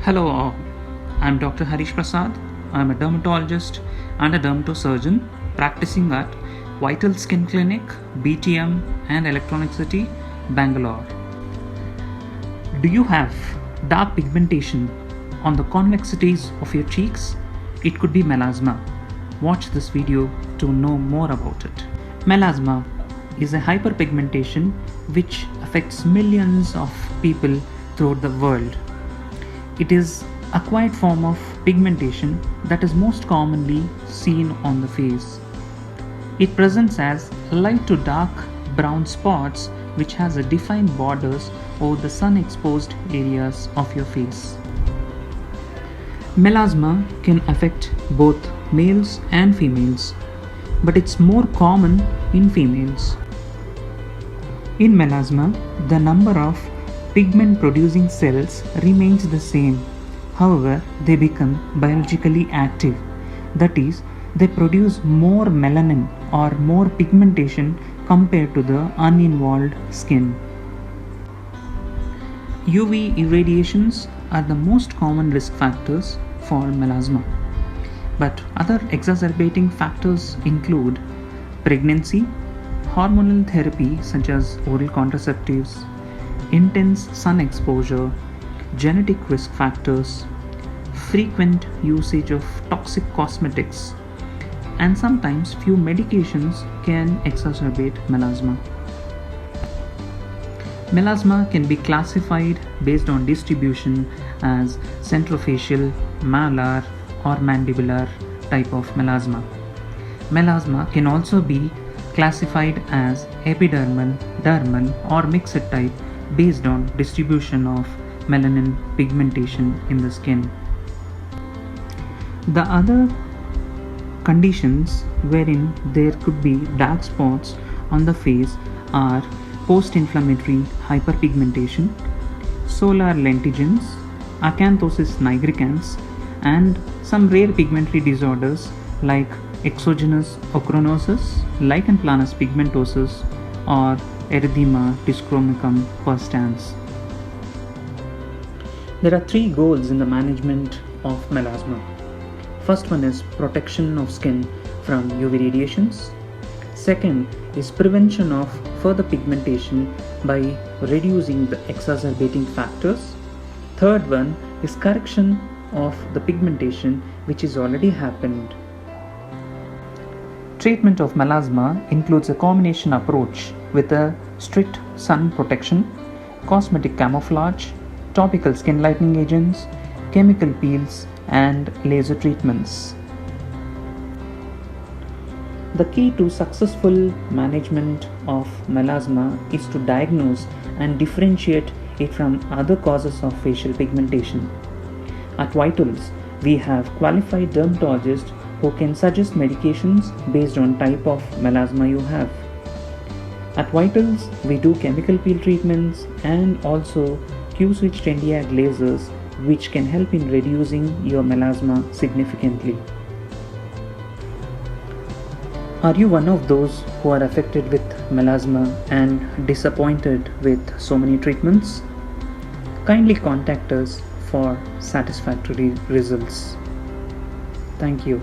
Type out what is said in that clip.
Hello, I'm Dr. Harish Prasad. I'm a dermatologist and a dermatosurgeon practicing at Vital Skin Clinic, BTM, and Electronic City, Bangalore. Do you have dark pigmentation on the convexities of your cheeks? It could be melasma. Watch this video to know more about it. Melasma is a hyperpigmentation which affects millions of people throughout the world. It is acquired form of pigmentation that is most commonly seen on the face. It presents as light to dark brown spots which has a defined borders over the sun exposed areas of your face. Melasma can affect both males and females, but it's more common in females. In melasma, the number of pigment producing cells remains the same. However, they become biologically active. That is, they produce more melanin or more pigmentation compared to the uninvolved skin. UV irradiations are the most common risk factors for melasma. But other exacerbating factors include pregnancy, hormonal therapy such as oral contraceptives, intense sun exposure, genetic risk factors, frequent usage of toxic cosmetics, and sometimes few medications can exacerbate melasma. Melasma can be classified based on distribution as centrofacial, malar, or mandibular type of melasma. Melasma can also be classified as epidermal, dermal, or mixed type based on distribution of melanin pigmentation in the skin. The other conditions wherein there could be dark spots on the face are post-inflammatory hyperpigmentation, solar lentigens, acanthosis nigricans, and some rare pigmentary disorders like exogenous ochronosis, lichen planus pigmentosus, or erythema dyschromicum perstans. There are three goals in the management of melasma. First one is protection of skin from UV radiations. Second is prevention of further pigmentation by reducing the exacerbating factors. Third one is correction of the pigmentation which is already happened. Treatment of melasma includes a combination approach with a strict sun protection, cosmetic camouflage, topical skin lightening agents, chemical peels, and laser treatments. The key to successful management of melasma is to diagnose and differentiate it from other causes of facial pigmentation. At Vitals, we have qualified dermatologists who can suggest medications based on type of melasma you have. At Vitals, we do chemical peel treatments and also Q-switch 10-diag lasers which can help in reducing your melasma significantly. Are you one of those who are affected with melasma and disappointed with so many treatments? Kindly contact us for satisfactory results. Thank you.